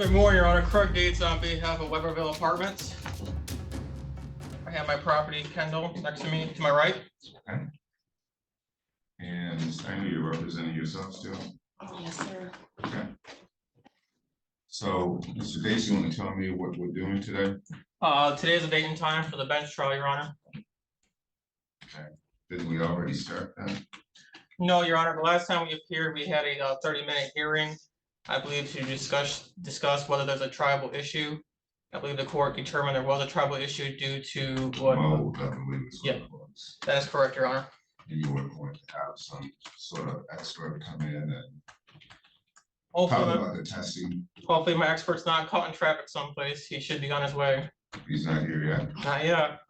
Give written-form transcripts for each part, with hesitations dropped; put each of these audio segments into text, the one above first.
Good morning, Your Honor. Craig Gates on behalf of Weberville Apartments. I have my property, Kendall, next to me, to my right. Okay. And I know you're representing yourself still? Oh, yes, sir. Okay. So, Mr. Gates, you want to tell me what we're doing today? Today is the date and time for the bench trial, Your Honor. Okay. Didn't we already start that? No, Your Honor. The last time we appeared, we had a 30-minute hearing, I believe, to discuss whether there's a tribal issue. I believe the court determined there was a tribal issue due to what? Mold, I believe is what it was. That is correct, Your Honor. And you were going to have some sort of expert come in and Hopefully, talk about the testing. hopefully my expert's not caught in traffic someplace. He should be on his way. He's not here yet, Not yet.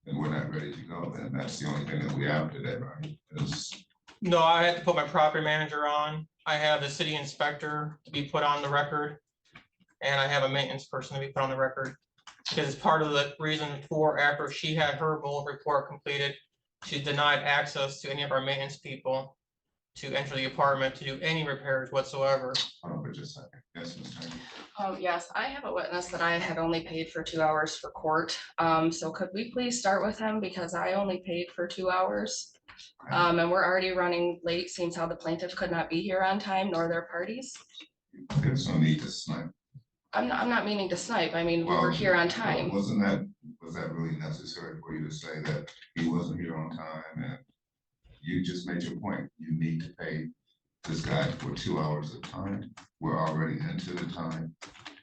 and we're not ready to go. Then that's the only thing that we have today, right? No, I had to put my property manager on. I have the city inspector to be put on the record. And I have a maintenance person to be put on the record. Because part of the reason for after she had her mold report completed, she denied access to any of our maintenance people to enter the apartment to do any repairs whatsoever. Hold on for just a second. Yes, Ms. Taylor. Yes, I have a witness that I had only paid for 2 hours for court. So could we please start with him because I only paid for 2 hours? And we're already running late, seems how the plaintiff could not be here on time nor their parties. There's no need to snipe. I'm not meaning to snipe. I mean, we were here on time. Was that really necessary for you to say that he wasn't here on time? And you just made your point. You need to pay this guy for 2 hours of time. We're already into the time.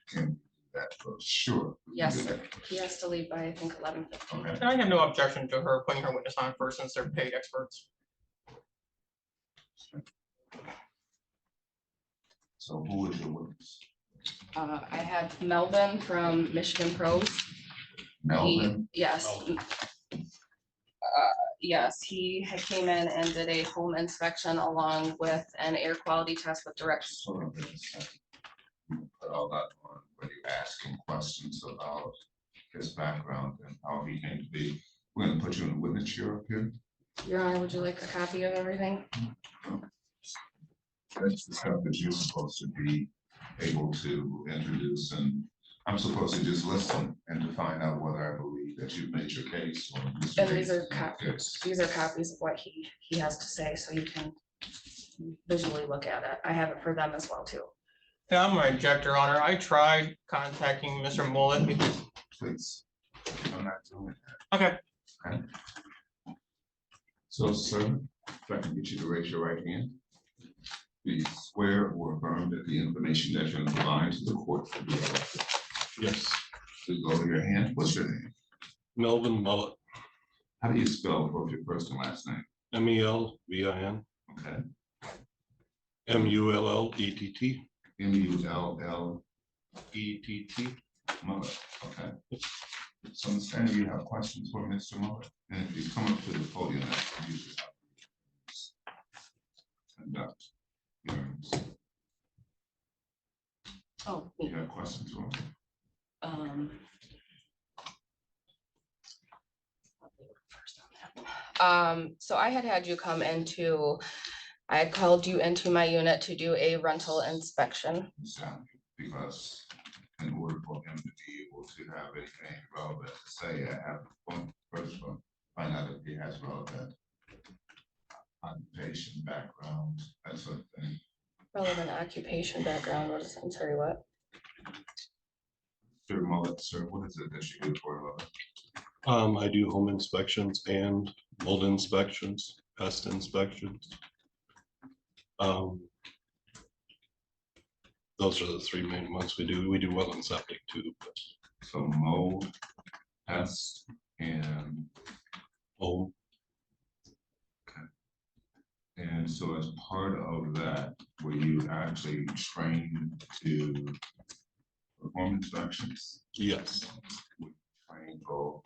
Can do that for sure? Yes, sir. He has to leave by, I think, 11:15. Okay. And I have no objection to her putting her witness on first since they're paid experts. So who is your witness? I have Melvin from Michigan Pros. Melvin? Yes. Yes, he had came in and did a home inspection along with an air quality test with direct. Sort of in a second. You put all that on when you ask him questions about his background and how he came to be. We're gonna put you in a witness chair up here. Your Honor, would you like a copy of everything? That's the stuff that you're supposed to be able to introduce, and I'm supposed to just listen and to find out whether I believe that you've made your case. Or And these are copies. These are copies of what he has to say, so you can visually look at it. I have it for them as well too. Yeah, I'm gonna object, Your Honor. I tried contacting Mr. Mullett because. Please, I'm not doing that. Okay. Okay. So, sir, if I can get you to raise your right hand. Do you swear or affirm that the information that you're providing to the court will be accurate? Yes, Please lower your hand. What's your name? Melvin Mullett, How do you spell both your first and last name? Melvin, Okay. Mullett, Mullett. Mullett. Okay. So, Ms. Tanner, you have questions for Mr. Mullett? And if you come up to the podium, that's usually how we conduct hearings. Oh, You have questions for him? So I had you come into, I had called you into my unit to do a rental inspection. Because in order for him to be able to have anything relevant to say, I have to first find out if he has relevant occupation background, that sort of thing. Relevant occupation background, what is, I'm sorry, what? Mr. Mullett, sir, what is it that you do for a living? I do home inspections and mold inspections, pest inspections. Those are the three main ones we do. We do well in septic too. But So mold, pest, and home, and so as part of that, were you actually trained to perform inspections? yes, Would you train both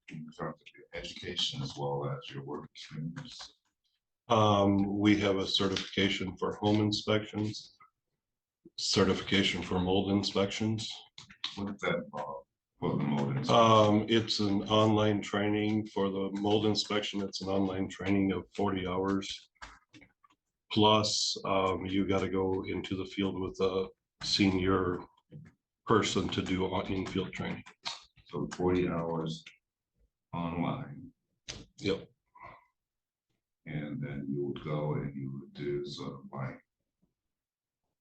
in terms of your education as well as your work experience? we have a certification for home inspections, certification for mold inspections. What does that involve for the mold inspection? It's an online training for the mold inspection. It's an online training of 40 hours. Plus, you got to go into the field with a senior person to do in-field training. So 40 hours online, Yep. and then you would go and you would do sort of like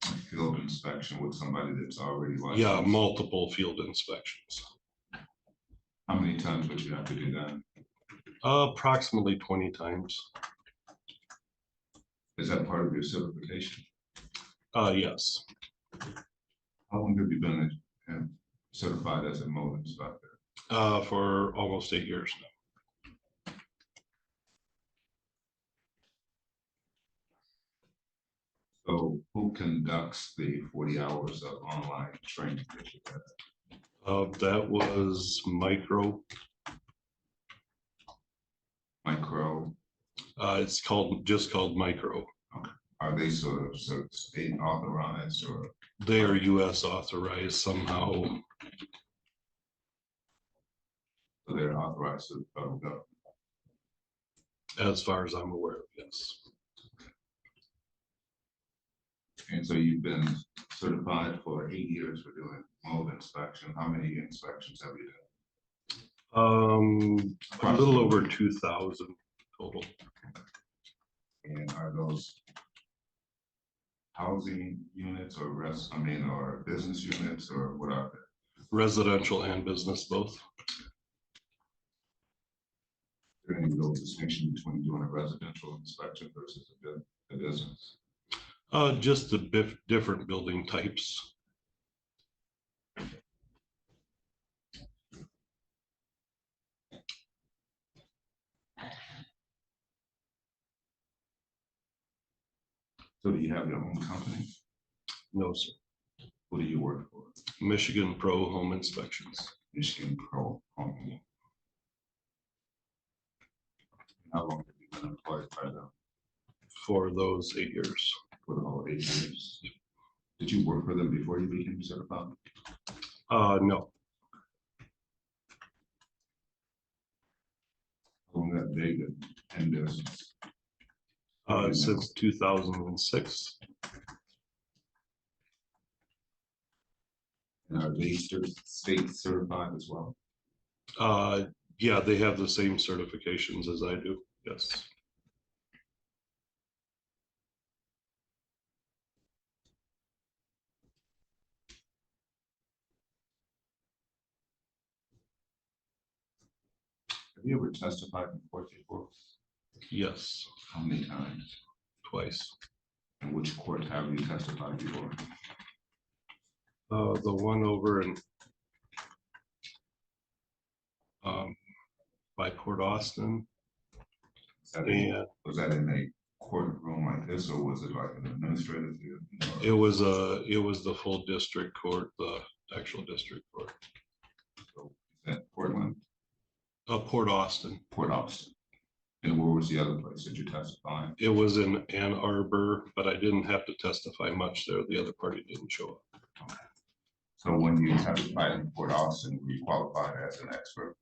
a field inspection with somebody that's already licensed. Yeah, multiple field inspections. How many times would you have to do that? Approximately 20 times. Is that part of your certification? Yes. How long have you been certified as a mold inspector? For almost 8 years now. So who conducts the 40 hours of online training that you have? That was Micro. Micro, It's just called Micro. are they sort of state authorized, or They are US authorized somehow. they're authorized to the federal government? As far as I'm aware of, yes. And so you've been certified for 8 years for doing mold inspection. How many inspections have you done? A little over 2,000 total. And are those housing units or or business units, or what are they? Residential and business both. Is there any real distinction between doing a residential inspection versus a business? Just the different building types. So do you have your own company? No, sir. Who do you work for? Michigan Pro Home Inspections. Michigan Pro Home. How long have you been employed by them? For those 8 years. For the whole 8 years. Did you work for them before you became certified? No. How long have they been in business? Since 2006. And are they state certified as well? Yeah, they have the same certifications as I do. Yes. Have you ever testified in court before? Yes. How many times? Twice. And which court have you testified before? The one over in by Port Austin. Was that in a courtroom like this, or was it like an administrative? It was the full district court, the actual district court. So, is that Portland? Port Austin. Port Austin. And where was the other place that you testified? It was in Ann Arbor, but I didn't have to testify much there. The other party didn't show up. Okay. So when you testified in Port Austin, were you qualified as an expert?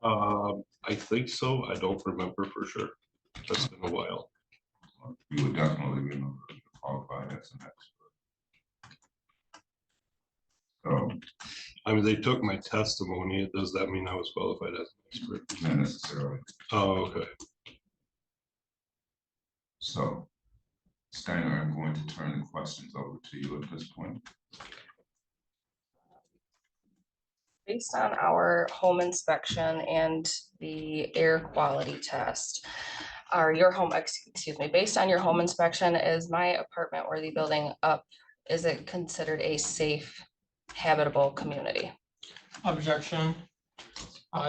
I think so. I don't remember for sure. That's been a while. You would definitely remember you're qualified as an expert. So, I mean, they took my testimony. Does that mean I was qualified as an expert? not necessarily. Oh, okay. So, Steiner, I'm going to turn the questions over to you at this point. Based on our home inspection and the air quality test, based on your home inspection, is my apartment or the building up, is it considered a safe, habitable community? Objection.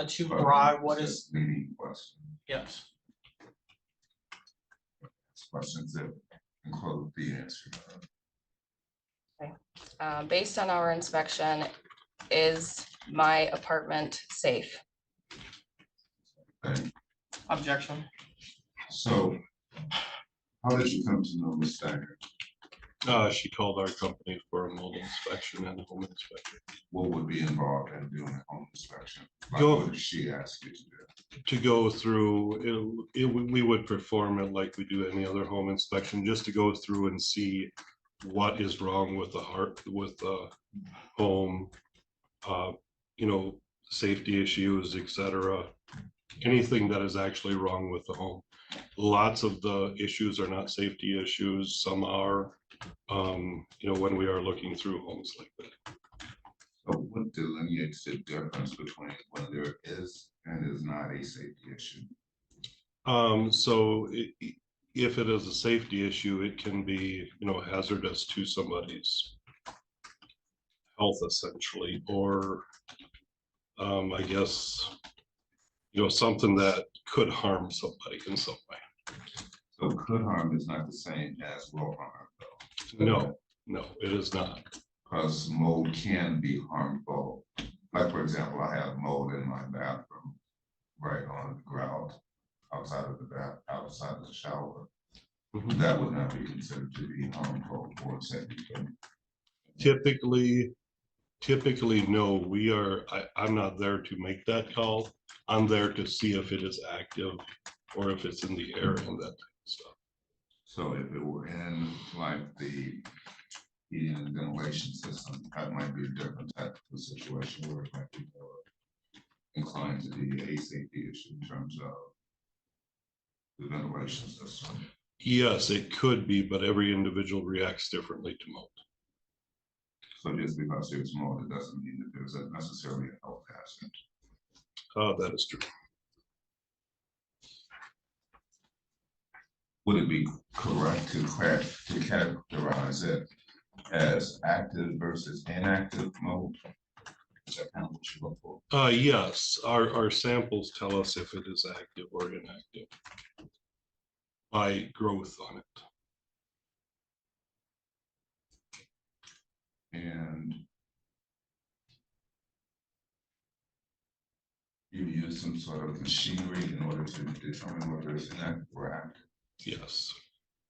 To broad, what is, Leading question. yes. Questions that include the answer. Based on our inspection, is my apartment safe? Okay. Objection. So, how did you come to know Ms. Steiner? She called our company for a mold inspection and a home inspection. What would be involved in doing a home inspection? Like, Go- what did she ask you to do? To go through, we would perform it like we do any other home inspection, just to go through and see what is wrong with the home, you know, safety issues, etc. Anything that is actually wrong with the home. Lots of the issues are not safety issues. Some are, you know, when we are looking through homes like that. So what delineates the difference between when there is and is not a safety issue? So if it is a safety issue, it can be, you know, hazardous to somebody's health essentially, or I guess, you know, something that could harm somebody in some way. So could harm is not the same as will harm though. No, it is not. Because mold can be harmful. Like for example, I have mold in my bathroom, right on the ground, outside of the shower. Mhm. That would not be considered to be harmful or safety. Typically, no, I'm not there to make that call. I'm there to see if it is active or if it's in the air and that type of stuff. So if it were in like the heating and ventilation system, that might be a different type of situation where it might be more inclined to be a safety issue in terms of the ventilation system. Yes, it could be, but every individual reacts differently to mold. So just because there's mold, it doesn't mean that there's necessarily a health hazard. That is true. Would it be correct to characterize it as active versus inactive mold? Is that kind of what you look for? Yes, our samples tell us if it is active or inactive by growth on it. And you use some sort of machinery in order to determine whether it's inactive or active. Yes.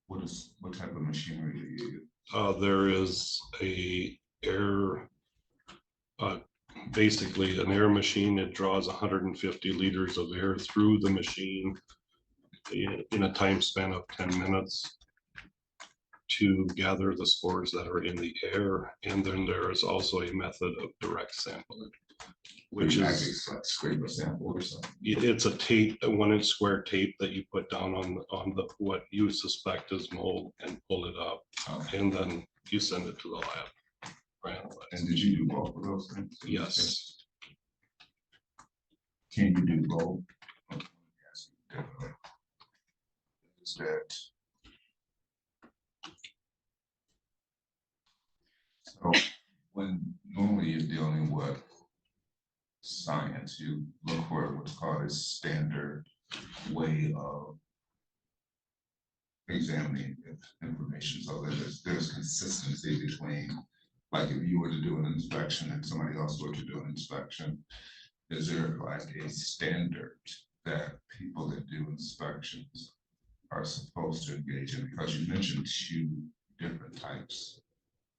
What type of machinery do you use? There is a air, basically an air machine. It draws 150 liters of air through the machine in a time span of 10 minutes to gather the spores that are in the air. And then there is also a method of direct sampling, which is like scrape a sample or something. it's a tape, a 1-inch square tape that you put down on the what you suspect is mold and pull it up, and then you send it to the lab for analyze. And did you do both of those things? Yes. Can you do both? Yes, definitely. Is that so? When normally you're dealing with science, you look for what's called a standard way of examining information, so that there's consistency between, like if you were to do an inspection and somebody else were to do an inspection, is there like a standard that people that do inspections are supposed to engage in? Because you mentioned 2 different types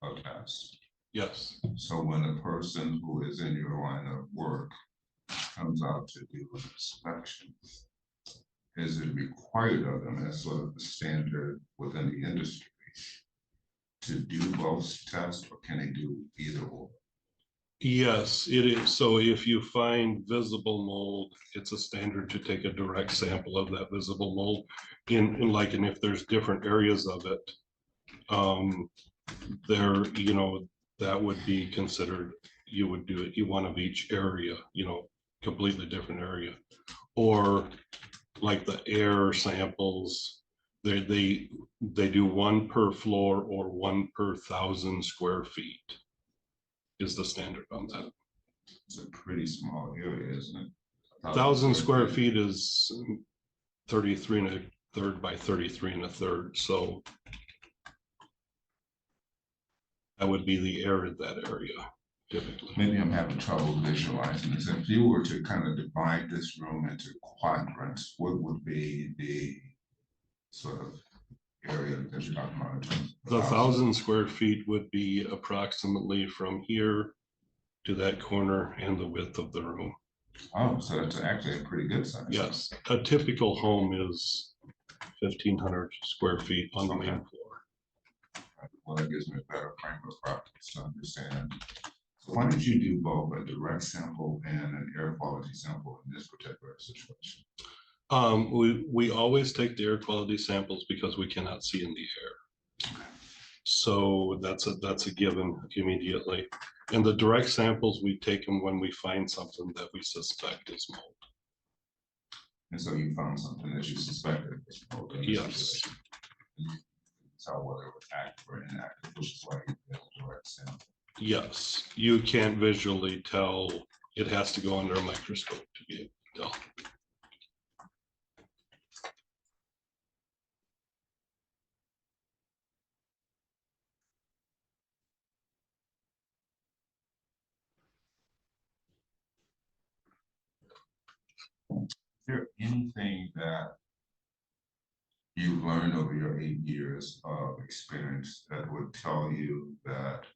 of tests. Yes. So when a person who is in your line of work comes out to do an inspection, is it required of them as sort of the standard within the industry to do both tests, or can they do either or? Yes, it is. So if you find visible mold, it's a standard to take a direct sample of that visible mold and if there's different areas of it, there, you know, that would be considered, you would do it, one of each area, you know, completely different area. Or like the air samples, they do 1 per floor or 1 per 1,000 square feet is the standard on that. It's a pretty small area, isn't it? 1,000 square feet is 33 1/3 by 33 1/3. So that would be the air in that area typically. Maybe I'm having trouble visualizing this. If you were to kind of divide this room into quadrants, what would be the sort of area that you're talking about in terms of The 1,000 square feet would be approximately from here to that corner and the width of the room. Oh, so that's actually a pretty good size. Yes, a typical home is 1,500 square feet on the main floor. well, that gives me a better frame of reference to understand. So why did you do both a direct sample and an air quality sample in this particular situation? We always take the air quality samples because we cannot see in the air. So that's a given immediately. And the direct samples, we take them when we find something that we suspect is mold. And so you found something that you suspected was mold in this Yes. situation. And you could tell whether it was active or inactive, which is why you did a direct sample. Yes, you can't visually tell. It has to go under a microscope to be able to tell. Is there anything that you've learned over your 8 years of experience that would tell you that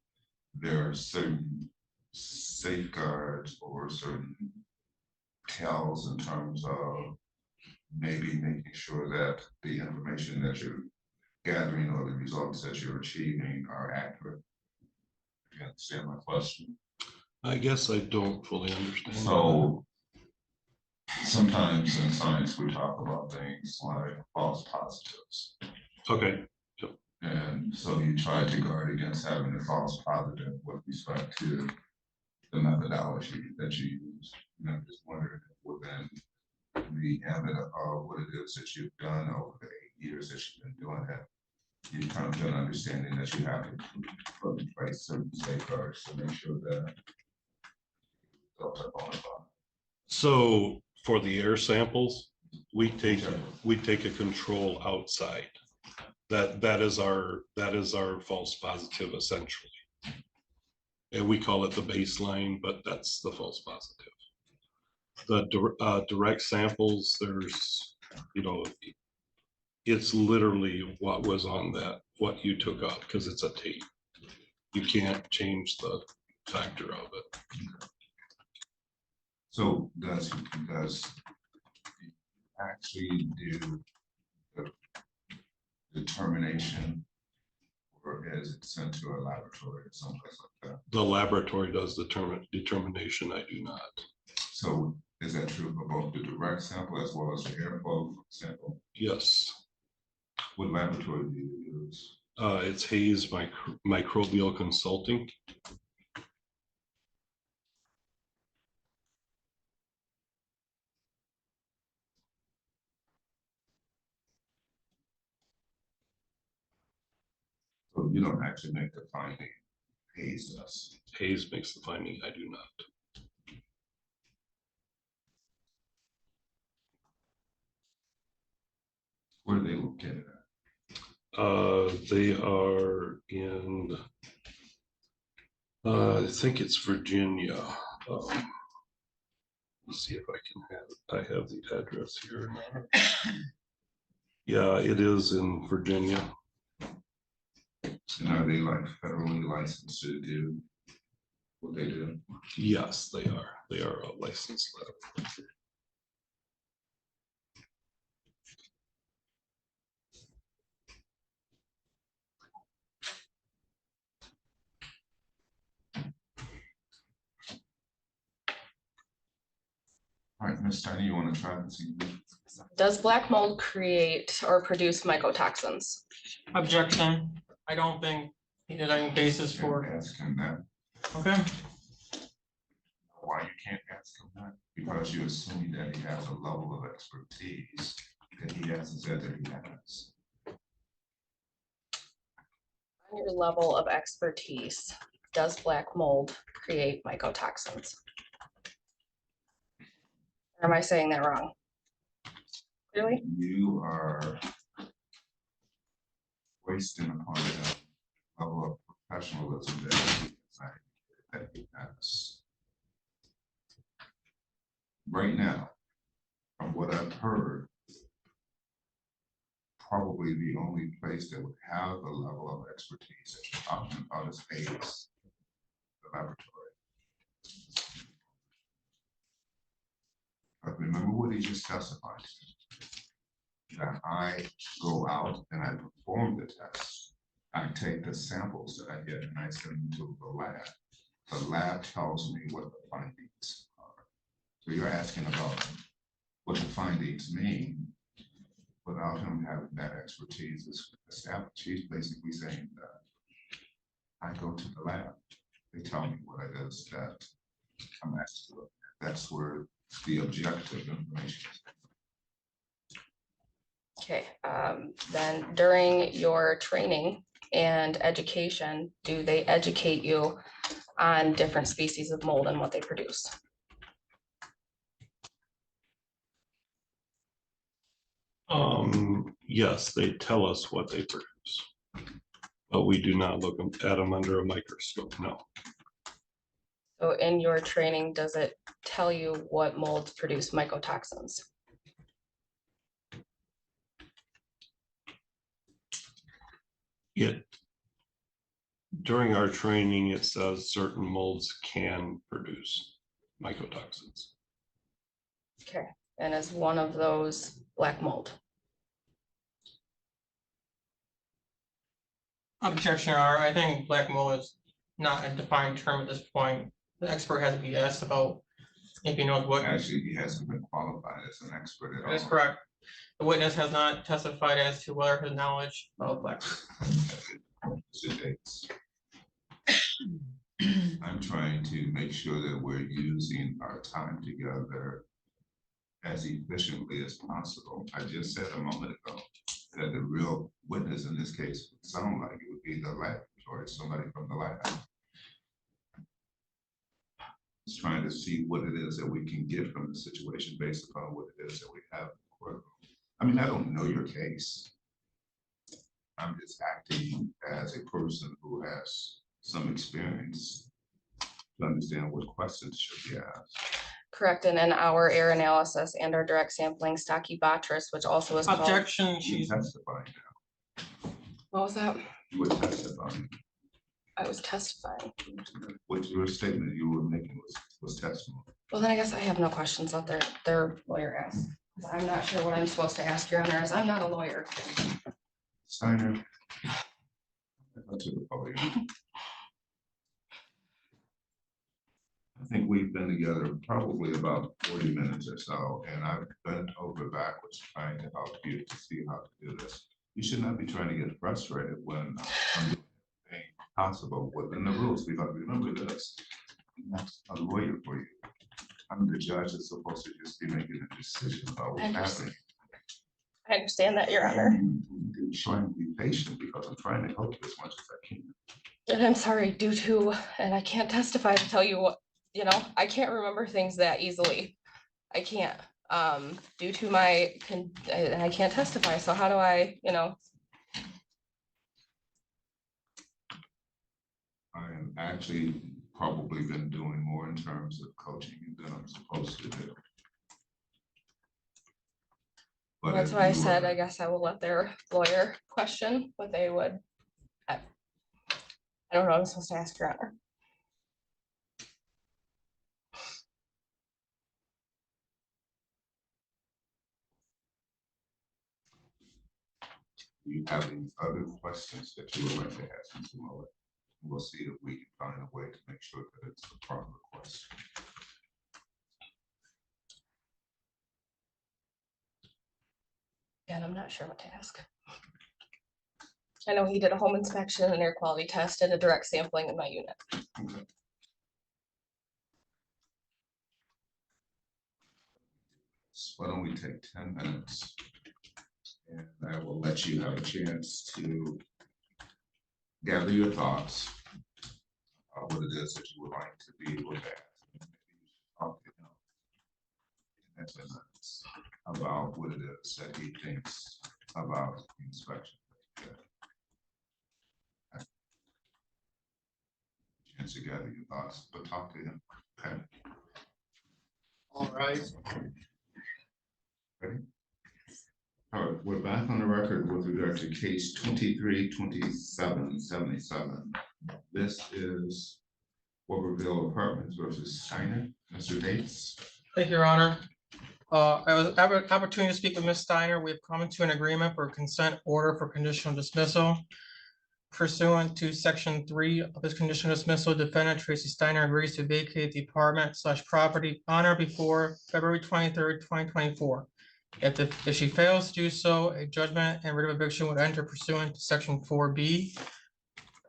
there are certain safeguards or certain tells in terms of maybe making sure that the information that you're gathering or the results that you're achieving are accurate? You understand my question? I guess I don't fully understand. So sometimes in science, we talk about things like false positives. Okay. And so you try to guard against having a false positive with respect to the methodology that you use. And I'm just wondering if within the ambit of what it is that you've done over the 8 years that you've been doing it, you come to an understanding that you have to put in place certain safeguards to make sure that results are bona fide. So for the air samples, we take a control outside. That is our false positive essentially. And we call it the baseline, but that's the false positive. The direct samples, there's, it's literally what was on that, what you took out, because it's a tape. You can't change the factor of it. So does actually do the determination, or is it sent to a laboratory or someplace like that? The laboratory does the determination. I do not. So is that true for both the direct sample as well as the airflow sample? Yes. What laboratory do you use? It's Hayes Microbial Consulting. So you don't actually make the finding, Hayes does. Hayes makes the finding. I do not. Where are they located at? They are in, I think it's Virginia. Let's see if I can I have the address here. Yeah, it is in Virginia. And are they like federally licensed to do what they do? Yes, they are. They are a licensed lab. All right, Ms. Tiny, you want to try this? Does black mold create or produce mycotoxins? Objection. I don't think he did any basis for, Ask him that. okay, Why you can't ask him that? Because you're assuming that he has a level of expertise that he hasn't said that he has. On your level of expertise, does black mold create mycotoxins? Or am I saying that wrong? Really? You are wasting upon him a level of professionalism that he has. Right now, from what I've heard, probably the only place that would have the level of expertise that you're talking about is Hayes, the laboratory. But remember what he just testified to, that I go out and I perform the test I take the samples that I get and I send them to the lab. The lab tells me what the findings are. So you're asking about what the findings mean without him having that expertise established. He's basically saying that I go to the lab, they tell me what it is that I'm asked to look at. That's where the objective information is. Okay, then during your training and education, do they educate you on different species of mold and what they produce? Yes, they tell us what they produce, but we do not look at them under a microscope, no. So in your training, does it tell you what molds produce mycotoxins? During our training, it says certain molds can produce mycotoxins. Okay, and is one of those black mold? Objection, Your Honor. I think black mold is not a defined term at this point. The expert has to be asked about if he knows what. Actually, he hasn't been qualified as an expert at all. That's correct. The witness has not testified as to whether his knowledge of black. I'm trying to make sure that we're using our time together as efficiently as possible. I just said a moment ago that the real witness in this case would sound like it would be the laboratory, somebody from the lab. Just trying to see what it is that we can get from the situation based upon what it is that we have in the courtroom. I mean, I don't know your case. I'm just acting as a person who has some experience to understand what questions should be asked. Correct, and in our air analysis and our direct sampling, Stachybotrys, which also is called. Objection, You she's. testifying now. What was that? You were testifying. I was testifying. What your statement you were making was testimony. Well, then I guess I have no questions that their lawyer asked. I'm not sure what I'm supposed to ask, Your Honor, as I'm not a lawyer. Steiner. To the podium. I think we've been together probably about 40 minutes or so, and I've bent over backwards trying to help you to see how to do this. You should not be trying to get frustrated when I'm doing anything possible within the rules, because remember this, I'm not a lawyer for you. I'm the judge that's supposed to just be making a decision about what's happening. I understand that, Your Honor. I'm trying to be patient because I'm trying to help you as much as I can. And I'm sorry, due to, and I can't testify to tell you what, I can't remember things that easily. I can't, due to my, and I can't testify, so how do I, I have actually probably been doing more in terms of coaching than I'm supposed to do. But that's why I said, I guess I will let their lawyer question what they would. I don't know what I'm supposed to ask, Your Honor. Do you have any other questions that you would like to ask Mr. Mullett? We'll see if we can find a way to make sure that it's the proper question. And I'm not sure what to ask. I know he did a home inspection, an air quality test, and a direct sampling in my unit. Okay. So why don't we take 10 minutes? And I will let you have a chance to gather your thoughts about what it is that you would like to be able to ask. Maybe you should talk to him in 10 minutes about what it is that he thinks about the inspection. Chance to gather your thoughts, but talk to him. Okay. All right. Ready? All right, we're back on the record with regard to case 23-2777. This is Woodville Apartments versus Steiner. Mr. Dates. Thank you, Your Honor. I have an opportunity to speak with Ms. Steiner. We have come to an agreement for a consent order for conditional dismissal pursuant to section 3 of this conditional dismissal, defendant Tracy Steiner agrees to vacate the apartment / property on or before February 23rd, 2024. If she fails to do so, a judgment and writ of eviction would enter pursuant to section 4B.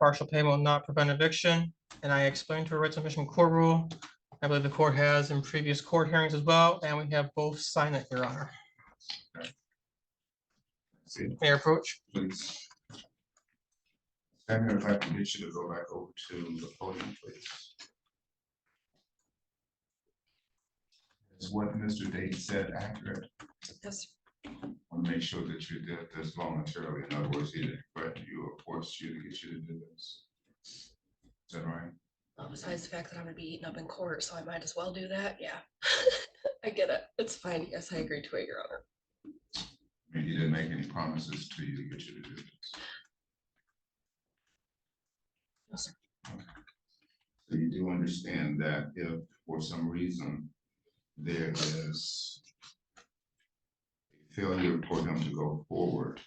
Partial payment will not prevent eviction, and I explained to her rights of admission court rule. I believe the court has in previous court hearings as well, and we have both signed it, Your Honor. See, May I approach? please. Samuel, if I can get you to go back over to the podium, please. Is what Mr. Dayton said accurate? Yes. I want to make sure that you did this voluntarily. In other words, he didn't threaten you or force you to get you to do this. Is that right? Well, besides the fact that I'm gonna be eaten up in court, so I might as well do that, yeah. I get it, it's fine, yes, I agree to it, Your Honor. I mean, he didn't make any promises to you to get you to do this. No, sir. Okay. So you do understand that if for some reason there is a failure for him to go forward,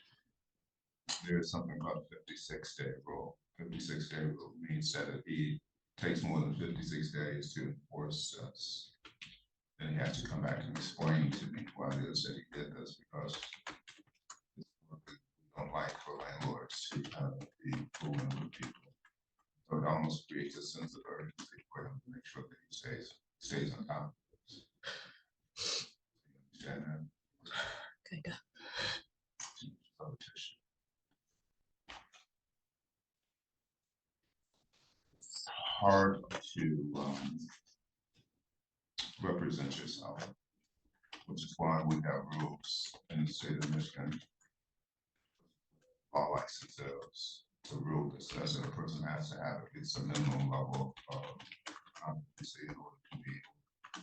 there's something called 56-day rule. 56-day rule means that if he takes more than 56 days to enforce this, then he has to come back and explain to me why it is that he did this, because we don't like for landlords to be fooling with people. So it almost creates a sense of urgency for him to make sure that he stays on top of this. You understand that? Kinda. Politician. It's hard to represent yourself, which is why we have rules in the state of Michigan. All licenses, the rule that says that a person has to have at least a minimum level of competency in order to be able to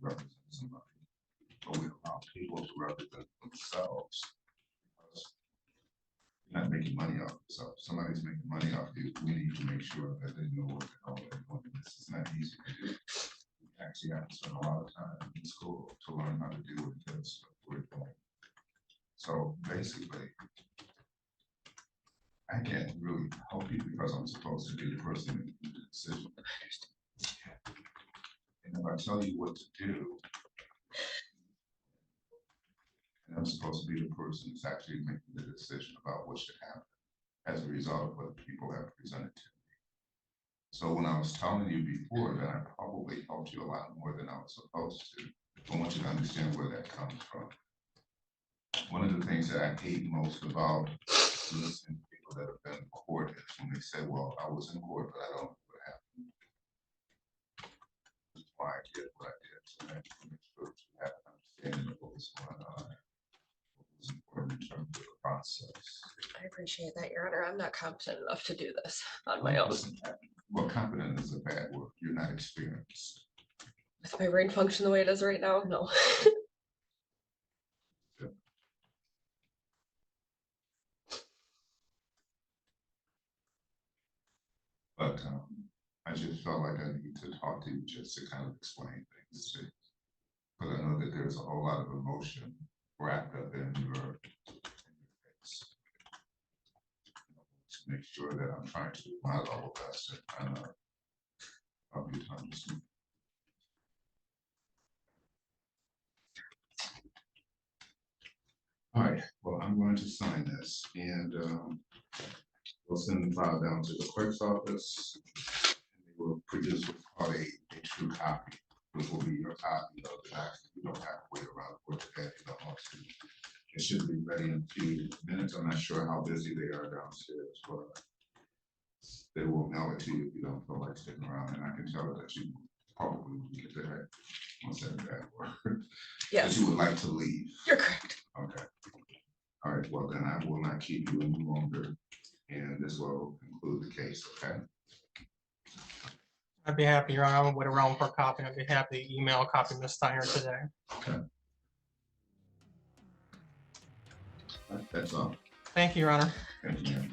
represent somebody. But we allow people to represent themselves because you're not making money off yourself. Somebody's making money off you. We need to make sure that they know what the hell they're doing. This is not easy to do. We actually have to spend a lot of time in school to learn how to do what it is that we're doing. So basically, I can't really help you because I'm supposed to be the person making the decision. And if I tell you what to do, and I'm supposed to be the person who's actually making the decision about what should happen as a result of what people have presented to me. So when I was telling you before that I probably helped you a lot more than I was supposed to, I want you to understand where that comes from. One of the things that I hate most about listening to people that have been in court is when they say, well, I was in court, but I don't know what happened. That's why I did what I did. So I have to make sure that you have an understanding of what was going on. Important in terms of the process. I appreciate that, Your Honor. I'm not competent enough to do this on my own. Well, competent is a bad word. You're not experienced. With my brain function the way it is right now, no. But I just felt like I need to talk to you just to kind of explain things to you. But I know that there's a whole lot of emotion wrapped up in your face. To make sure that I'm trying to do my level best and kind of help you to understand. All right, well, I'm going to sign this and we'll send the file down to the clerk's office. And they will produce what's called a true copy, which will be your copy of the document. You don't have to wait around for it if you don't want to. It should be ready in a few minutes. I'm not sure how busy they are downstairs, but they will mail it to you if you don't feel like sticking around. And I can tell that you probably will get there. Once that bad word. Yes. That you would like to leave. You're correct. Okay. All right, well then I will not keep you any longer. And this will conclude the case, okay? I'd be happy, Your Honor. I won't wait around for a copy. I'd be happy to email a copy of Ms. Steiner today. Okay. All right, that's all. Thank you, Your Honor. Thank you.